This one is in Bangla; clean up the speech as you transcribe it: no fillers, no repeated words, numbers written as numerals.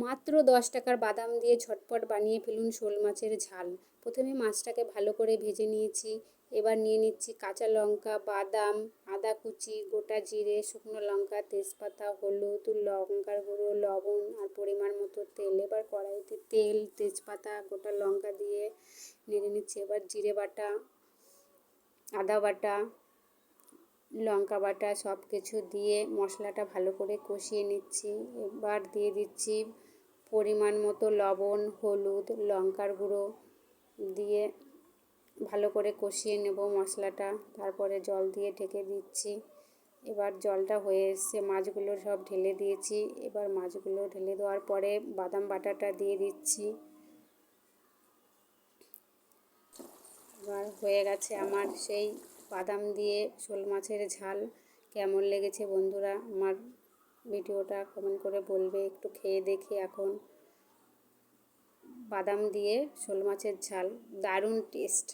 মাত্র 10 টাকার বাদাম দিয়ে ঝটপট বানিয়ে ফেলুন শোল মাছের ঝাল। প্রথমে মাছটাকে ভালো করে ভেজে নিয়েছি। এবার নিয়ে নিচ্ছি কাঁচা লঙ্কা, বাদাম, আদা কুচি, গোটা জিরে, শুকনো লঙ্কা, তেজপাতা, হলুদ, লঙ্কার গুঁড়ো, লবণ আর পরিমাণ মতো তেল। এবার কড়াইতে তেল, তেজপাতা, গোটা লঙ্কা দিয়ে নেড়ে নিচ্ছি। এবার জিরে বাটা, আদা বাটা, লঙ্কা বাটা সব কিছু দিয়ে মশলাটা ভালো করে কষিয়ে নিচ্ছি। এবার দিয়ে দিচ্ছি পরিমাণ মতো লবণ, হলুদ, লঙ্কার গুঁড়ো দিয়ে ভালো করে কষিয়ে নেব মশলাটা। তারপরে জল দিয়ে ঢেকে দিচ্ছি। এবার জলটা হয়ে এসছে, মাছগুলো সব ঢেলে দিয়েছি। এবার মাছগুলো ঢেলে দেওয়ার পরে বাদাম বাটাটা দিয়ে দিচ্ছি। এবার হয়ে গেছে আমার সেই বাদাম দিয়ে শোল মাছের ঝাল। কেমন লেগেছে বন্ধুরা আমার ভিডিওটা কমেন্ট করে বলবে। একটু খেয়ে দেখি এখন। বাদাম দিয়ে শোল মাছের ঝাল দারুণ টেস্ট।